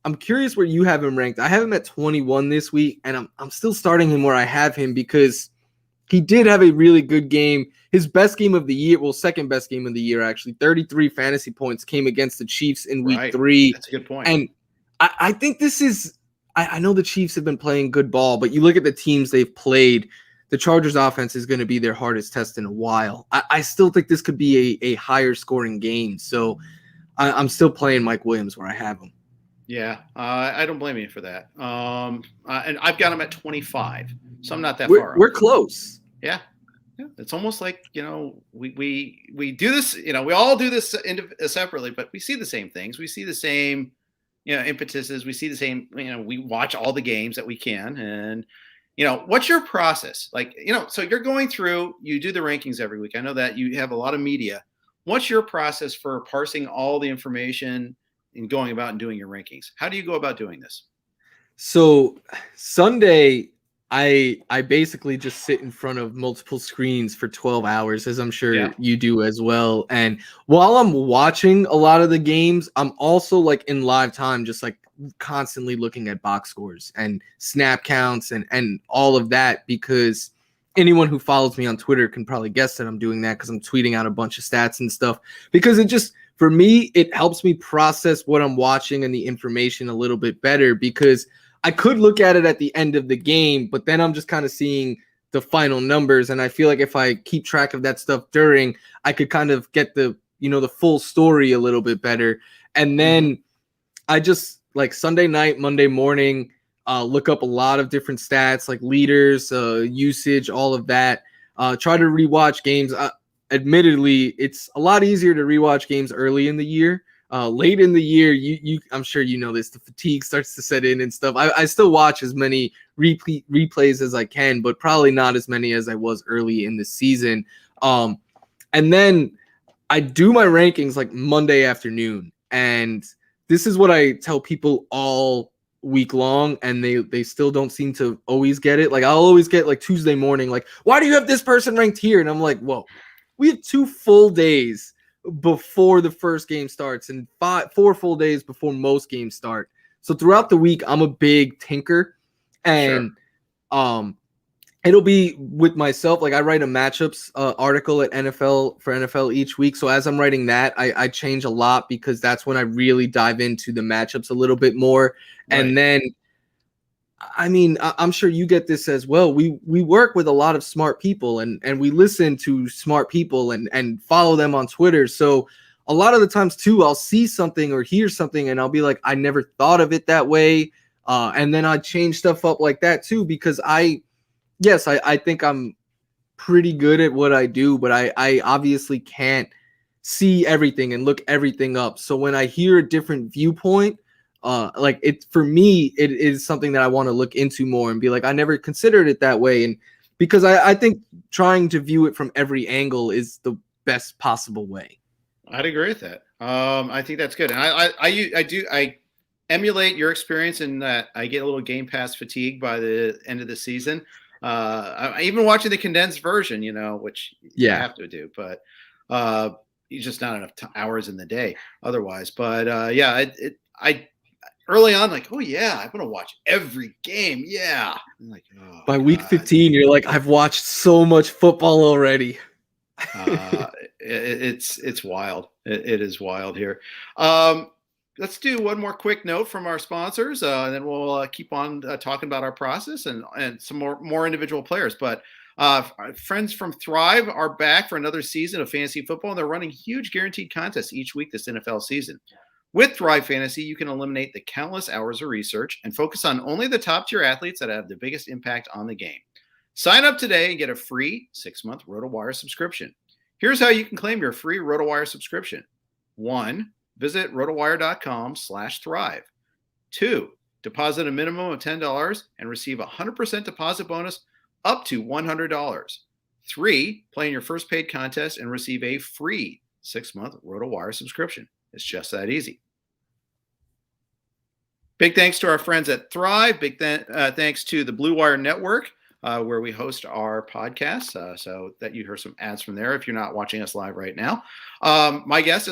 B: I'm curious where you have him ranked. I have him at 21 this week, and I'm still starting him where I have him because he did have a really good game. His best game of the year, second best game of the year, actually, 33 fantasy points came against the Chiefs in week 3.
A: That's a good point.
B: And I think this is – I know the Chiefs have been playing good ball, but you look at the teams they've played, the Chargers offense is going to be their hardest test in a while. I still think this could be a higher scoring game. So I'm still playing Mike Williams where I have him.
A: Yeah, I don't blame you for that. And I've got him at 25, so I'm not that
B: We're,
A: far off.
B: we're close.
A: Yeah. It's almost like, we do this, we all do this separately, but we see the same things. We see the same, impetuses. We see the same, we watch all the games that we can. And, what's your process? Like, so you're going through, you do the rankings every week. I know that you have a lot of media. What's your process for parsing all the information and going about and doing your rankings? How do you go about doing this?
B: So Sunday, I basically just sit in front of multiple screens for 12 hours, as I'm sure you do as well. And while I'm watching a lot of the games, I'm also like in live time, just like constantly looking at box scores and snap counts and all of that, because anyone who follows me on Twitter can probably guess that I'm doing that because I'm tweeting out a bunch of stats and stuff, because it just, for me, it helps me process what I'm watching and the information a little bit better, because I could look at it at the end of the game, but then I'm just kind of seeing the final numbers. And I feel like if I keep track of that stuff during, I could kind of get the full story a little bit better. And then I just like Sunday night, Monday morning, look up a lot of different stats like leaders, usage, all of that. Try to rewatch games. Admittedly, it's a lot easier to rewatch games early in the year. Late in the year, I'm sure you know this, the fatigue starts to set in and stuff. I still watch as many replays as I can, but probably not as many as I was early in the season. And then I do my rankings like Monday afternoon, and this is what I tell people all week long, and they still don't seem to always get it. Like I'll always get like Tuesday morning, like, why do you have this person ranked here? And I'm like, whoa, we have 2 full days before the first game starts and 4 full days before most games start. So throughout the week, I'm a big tinker, and it'll be with myself. Like I write a matchups article at NFL each week. So as I'm writing that, I change a lot, because that's when I really dive into the matchups a little bit more. Right. And then, I mean, I'm sure you get this as well. We work with a lot of smart people, and we listen to smart people and follow them on Twitter. So a lot of the times too, I'll see something or hear something and I'll be like, I never thought of it that way. And then I change stuff up like that too, because I think I'm pretty good at what I do, but I obviously can't see everything and look everything up. So when I hear a different viewpoint, like it, for me, it is something that I want to look into more and be like, I never considered it that way. And because I think trying to view it from every angle is the best possible way.
A: I'd agree with that. I think that's good. And I emulate your experience in that I get a little Game Pass fatigue by the end of the season. I even watching the condensed version, which you have to do, but you just not enough hours in the day otherwise. But I early on, like, oh yeah, I'm gonna watch every game. Yeah. I'm like, oh,
B: by week 15, you're like, I've watched so much football already.
A: It's wild. It is wild here. Let's do one more quick note from our sponsors, and then we'll keep on talking about our process and some more individual players. But our friends from Thrive are back for another season of fantasy football, and they're running huge guaranteed contests each week this NFL season. With Thrive Fantasy, you can eliminate the countless hours of research and focus on only the top-tier athletes that have the biggest impact on the game. Sign up today and get a free 6-month RotoWire subscription. Here's how you can claim your free RotoWire subscription. 1, visit rotowire.com/thrive. 2, deposit a minimum of $10 and receive a 100% deposit bonus up to $100. 3, play in your first paid contest and receive a free 6-month RotoWire subscription. It's just that easy. Big thanks to our friends at Thrive. Big thanks to the Blue Wire Network, where we host our podcast, so that you hear some ads from there if you're not watching us live right now. My guest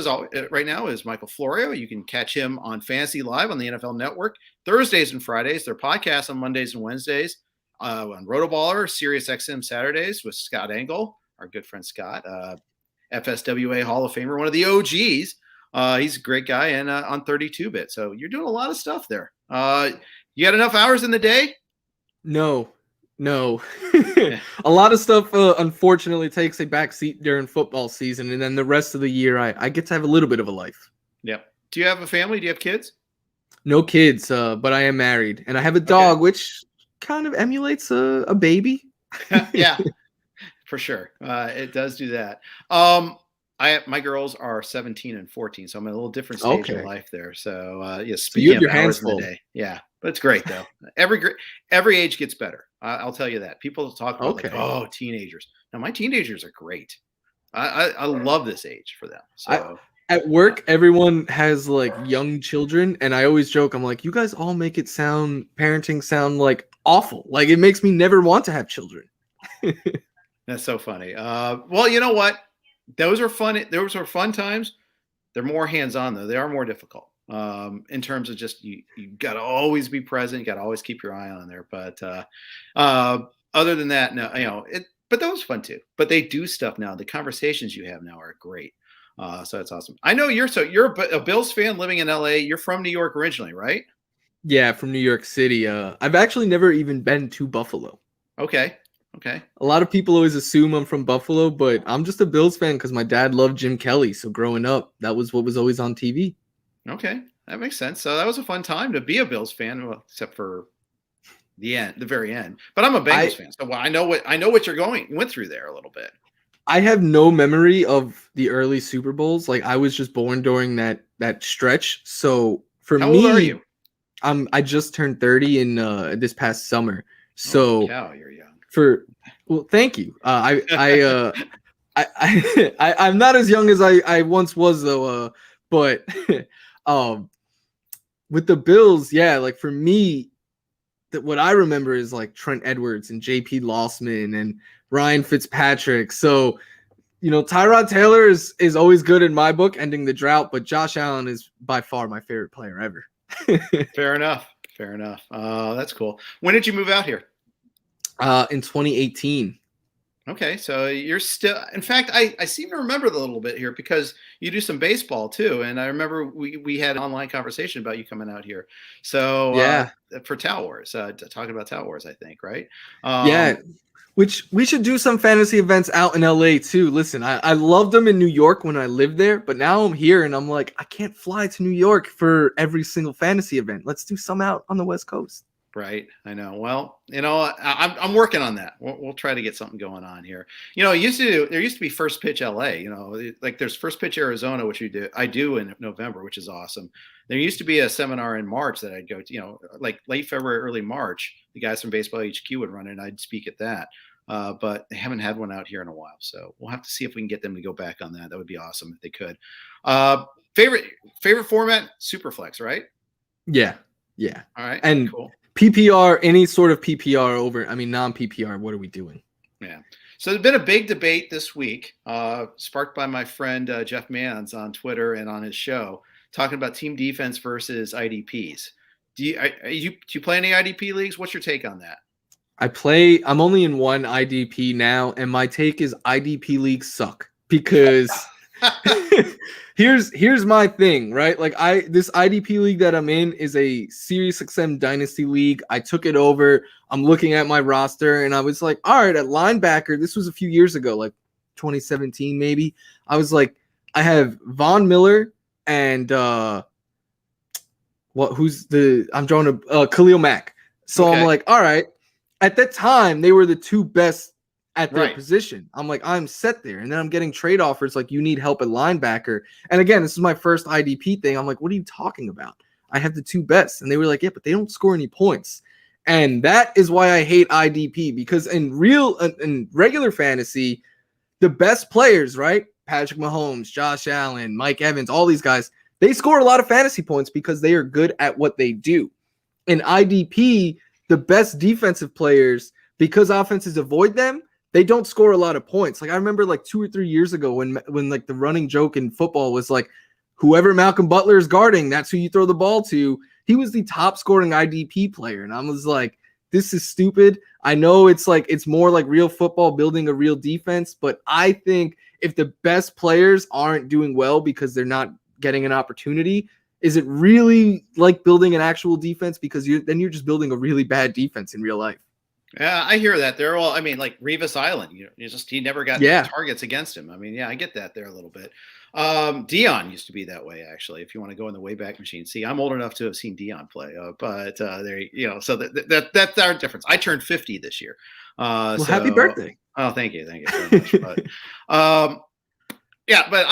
A: right now is Michael Florio. You can catch him on Fantasy Live on the NFL Network Thursdays and Fridays. Their podcast on Mondays and Wednesdays. On RotoBaller, Sirius XM Saturdays with Scott Engel, our good friend Scott, FSWA Hall of Famer, one of the OGs. He's a great guy, and on 32-bit. So you're doing a lot of stuff there. You got enough hours in the day?
B: No, No.
A: Yeah.
B: A lot of stuff, unfortunately, takes a back seat during football season. And then the rest of the year, I get to have a little bit of a life.
A: Yep. Do you have a family? Do you have kids?
B: No kids, but I am married. And I have a dog, which kind of emulates a baby.
A: Yeah, for sure. It does do that. My girls are 17 and 14, so I'm in a little different stage of life there. So yeah,
B: you have
A: speaking
B: your
A: of
B: hands
A: hours in the
B: full.
A: day, yeah, but it's great though. Every age gets better. I'll tell you that. People talk about like, oh, teenagers. Now my teenagers are great. I love this age for them. So
B: at work, everyone has like young children, and I always joke, I'm like, you guys all make parenting sound like awful. Like it makes me never want to have children.
A: That's so funny. Well, you know what? Those are fun. Those are fun times. They're more hands-on though. They are more difficult in terms of just you got to always be present. You got to always keep your eye on there. But other than that, no, but that was fun too. But they do stuff now. The conversations you have now are great. So that's awesome. I know you're a Bills fan living in LA. You're from New York originally, right?
B: Yeah, from New York City. I've actually never even been to Buffalo.
A: Okay.
B: A lot of people always assume I'm from Buffalo, but I'm just a Bills fan because my dad loved Jim Kelly. So growing up, that was what was always on TV.
A: Okay, that makes sense. So that was a fun time to be a Bills fan, well, except for the very end. But I'm a Bengals fan, so I know what you're went through there a little bit.
B: I have no memory of the early Super Bowls. Like I was just born during that stretch. So for
A: How
B: me,
A: old are you?
B: I just turned 30 in this past summer. So
A: you're young.
B: Well, thank you. I'm not as young as I once was though. But with the Bills, yeah, like for me, what I remember is like Trent Edwards and J.P. Lossman and Ryan Fitzpatrick. So, Tyrod Taylor is always good in my book, ending the drought, but Josh Allen is by far my favorite player ever.
A: Fair enough. That's cool. When did you move out here?
B: In 2018.
A: Okay, so you're still. In fact, I seem to remember the little bit here because you do some baseball too, and I remember we had an online conversation about you coming out here. So
B: yeah,
A: for Towel Wars, talking about Towel Wars, I think, right?
B: Yeah, which we should do some fantasy events out in LA too. Listen, I loved them in New York when I lived there, but now I'm here and I'm like, I can't fly to New York for every single fantasy event. Let's do some out on the West Coast.
A: Right. I know. Well, I'm working on that. We'll try to get something going on here. There used to be First Pitch LA, like there's First Pitch Arizona, which I do in November, which is awesome. There used to be a seminar in March that I'd go to, like late February, early March, the guys from Baseball HQ would run it and I'd speak at that. But they haven't had one out here in a while. So we'll have to see if we can get them to go back on that. That would be awesome if they could. Favorite format, Superflex, right?
B: Yeah.
A: All right.
B: And
A: cool.
B: PPR, any sort of PPR non-PPR, what are we doing?
A: Yeah. So there's been a big debate this week, sparked by my friend Jeff Mans on Twitter and on his show, talking about team defense versus IDPs. Do you play any IDP leagues? What's your take on that?
B: I'm only in one IDP now, and my take is IDP leagues suck because here's my thing, right? Like this IDP league that I'm in is a SiriusXM Dynasty league. I took it over. I'm looking at my roster and I was like, all right, at linebacker, this was a few years ago, like 2017 maybe. I was like, I have Von Miller and I'm drawing a Khalil Mack. So okay. I'm like, all right. At that time, they were the two best at their position. I'm like, I'm set there. And then I'm getting trade offers like, you need help at linebacker. And again, this is my first IDP thing. I'm like, what are you talking about? I have the two best. And they were like, yeah, but they don't score any points. And that is why I hate IDP, because in regular fantasy, the best players, right? Patrick Mahomes, Josh Allen, Mike Evans, all these guys, they score a lot of fantasy points because they are good at what they do. In IDP, the best defensive players, because offenses avoid them, they don't score a lot of points. Like I remember like 2 or 3 years ago when like the running joke in football was like, whoever Malcolm Butler is guarding, that's who you throw the ball to. He was the top scoring IDP player. And I was like, this is stupid. I know it's more like real football, building a real defense. But I think if the best players aren't doing well because they're not getting an opportunity, is it really like building an actual defense? Because you're just building a really bad defense in real life.
A: Yeah, I hear that. They're all, I mean, like Revis Island, he never got targets against him. I mean, yeah, I get that there a little bit. Dion used to be that way, actually, if you want to go in the Wayback Machine. See, I'm old enough to have seen Dion play, but so that's our difference. I turned 50 this year.
B: Well, happy birthday.
A: Oh, thank you very much. But, yeah, but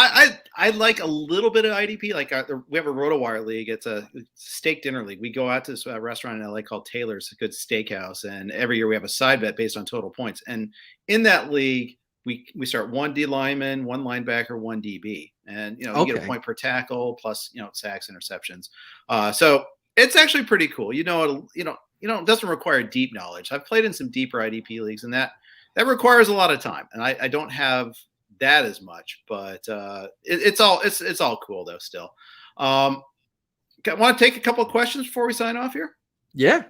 A: I like a little bit of IDP. Like we have a RotoWire league. It's a steak dinner league. We go out to this restaurant in LA called Taylor's, a good steakhouse, and every year we have a side bet based on total points. And in that league, we start one D lineman, one linebacker, one DB, and you get a point per tackle plus sacks, interceptions. So it's actually pretty cool. It doesn't require deep knowledge. I've played in some deeper IDP leagues, and that requires a lot of time, and I don't have that as much, but it's all cool though still. Want to take a couple of questions before we sign off here?
B: Yeah.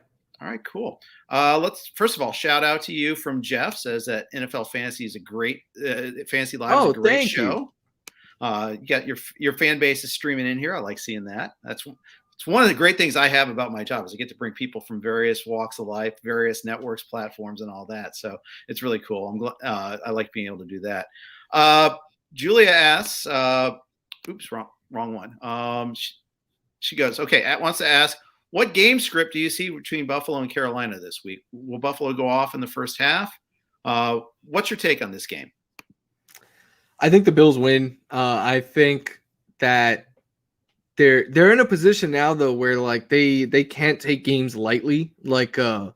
A: All right, cool. Let's first of all shout out to you from Jeff. Says that NFL Fantasy is a great Fantasy Live is a great show. You got your fan base is streaming in here. I like seeing that. It's one of the great things I have about my job is I get to bring people from various walks of life, various networks, platforms, and all that. So it's really cool. I like being able to do that. Julia asks, oops, wrong one. She goes, okay, wants to ask, what game script do you see between Buffalo and Carolina this week? Will Buffalo go off in the first half? What's your take on this game?
B: I think the Bills win. I think that they're in a position now though where like they can't take games lightly. Like so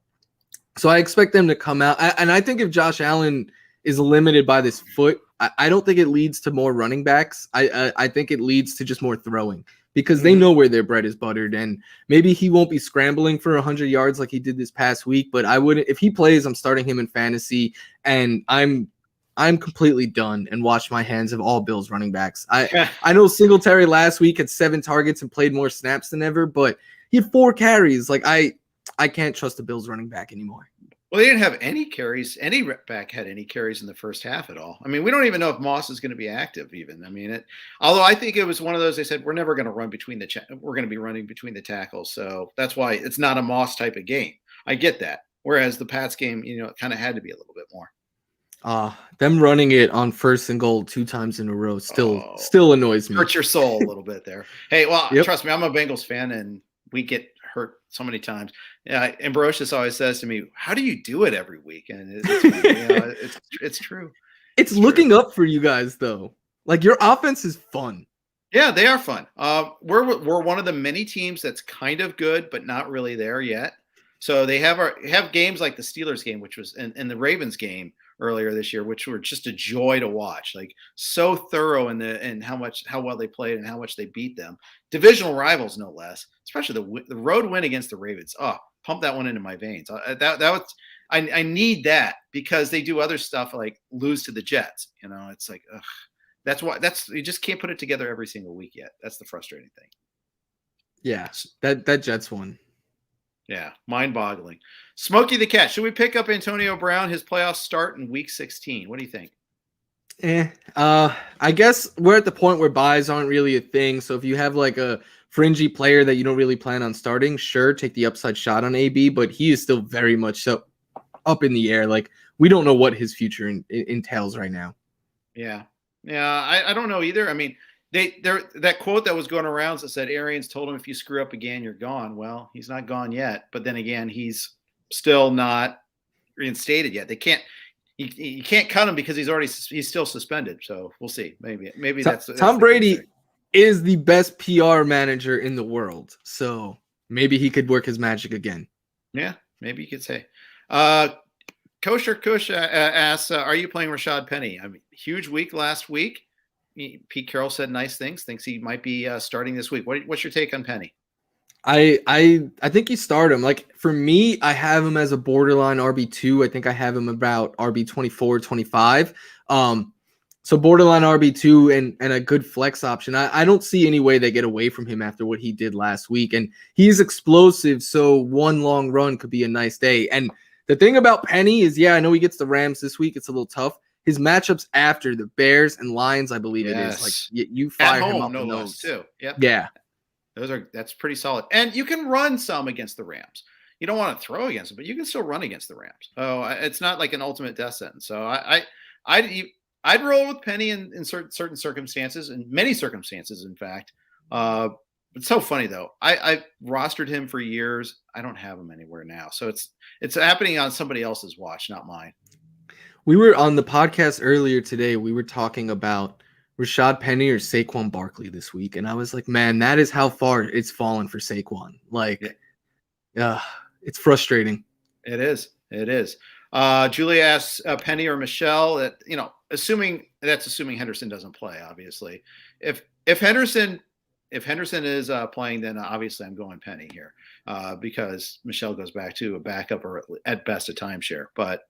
B: I expect them to come out, and I think if Josh Allen is limited by this foot, I don't think it leads to more running backs. I think it leads to just more throwing because they know where their bread is buttered, and maybe he won't be scrambling for 100 yards like he did this past week. But I wouldn't, if he plays, I'm starting him in fantasy, and I'm completely done and wash my hands of all Bills running backs. I know Singletary last week had 7 targets and played more snaps than ever, but he had 4 carries. Like I can't trust the Bills running back anymore.
A: Well, they didn't have any carries. Any back had any carries in the first half at all. I mean, we don't even know if Moss is going to be active even. I mean, although I think it was one of those, they said, we're never going to run between we're going to be running between the tackles. So that's why it's not a Moss type of game. I get that. Whereas the Pats game, it kind of had to be a little bit more.
B: Them running it on 1st and goal 2 times in a row still annoys me.
A: Hurts your soul a little bit there. Hey, well, trust me, I'm a Bengals fan, and we get hurt so many times. Yeah, Ambrosius always says to me, "How do you do it every week?" And it's true.
B: It's looking up for you guys though. Like your offense is fun.
A: Yeah, they are fun. We're one of the many teams that's kind of good, but not really there yet. So they have games like the Steelers game, which was and the Ravens game earlier this year, which were just a joy to watch. Like so thorough in how well they played and how much they beat them. Divisional rivals, no less. Especially the road win against the Ravens. Oh, pump that one into my veins. I need that because they do other stuff like lose to the Jets. It's like ugh. You just can't put it together every single week yet. That's the frustrating thing.
B: Yeah, that Jets one.
A: Yeah, mind-boggling. Smokey the Cat, should we pick up Antonio Brown? His playoffs start in week 16. What do you think?
B: I guess we're at the point where buys aren't really a thing. So if you have like a fringy player that you don't really plan on starting, sure, take the upside shot on AB, but he is still very much so up in the air. Like we don't know what his future entails right now.
A: Yeah. I don't know either. I mean, that quote that was going around that said Arians told him if you screw up again, you're gone. Well, he's not gone yet, but then again, he's still not reinstated yet. They can't. You can't cut him because he's still suspended. So we'll see. Maybe that's
B: Tom Brady is the best PR manager in the world. So maybe he could work his magic again.
A: Yeah, maybe you could say. Kosher Kush asks, are you playing Rashad Penny? I mean, huge week last week. Pete Carroll said nice things. Thinks he might be starting this week. What's your take on Penny?
B: I think you start him. Like for me, I have him as a borderline RB2. I think I have him about RB24, 25. So borderline RB2 and a good flex option. I don't see any way they get away from him after what he did last week. And he's explosive, so one long run could be a nice day. And the thing about Penny is, I know he gets the Rams this week. It's a little tough. His matchups after the Bears and Lions, I believe it is. Like you fire him up in those
A: too. Yep.
B: Yeah.
A: That's pretty solid. And you can run some against the Rams. you don't want to throw against them, but you can still run against the Rams. So it's not like an ultimate death sentence. So I'd roll with Penny in certain circumstances, and many circumstances, in fact. It's so funny though. I rostered him for years. I don't have him anywhere now. So it's happening on somebody else's watch, not mine.
B: We were on the podcast earlier today. We were talking about Rashad Penny or Saquon Barkley this week, and I was like, man, that is how far it's fallen for Saquon. Like, it's frustrating. It
A: is. Julia asks Penny or Michelle that, assuming Henderson doesn't play, obviously. If Henderson is playing, then obviously I'm going Penny here because Michelle goes back to a backup or at best a timeshare. But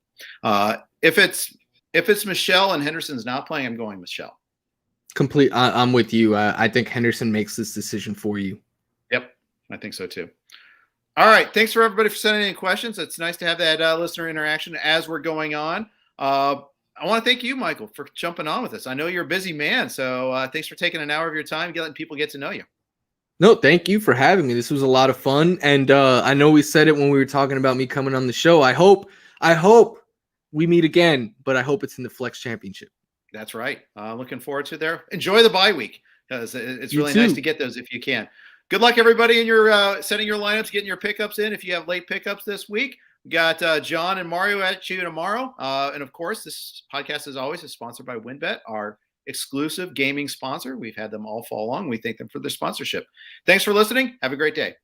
A: if it's Michelle and Henderson's not playing, I'm going Michelle.
B: I'm with you. I think Henderson makes this decision for you.
A: Yep, I think so too. All right, thanks for everybody for sending in questions. It's nice to have that listener interaction as we're going on. I want to thank you, Michael, for jumping on with us. I know you're a busy man, so thanks for taking an hour of your time, letting people get to know you.
B: No, thank you for having me. This was a lot of fun, and I know we said it when we were talking about me coming on the show. I hope we meet again, but I hope it's in the Flex Championship.
A: That's right. Looking forward to there. Enjoy the bye week because it's really nice to get those if you can. Good luck, everybody, in your setting your lineups, getting your pickups in. If you have late pickups this week, we got John and Mario at you tomorrow. And of course, this podcast, as always, is sponsored by WynnBET, our exclusive gaming sponsor. We've had them all fall along. We thank them for their sponsorship. Thanks for listening. Have a great day.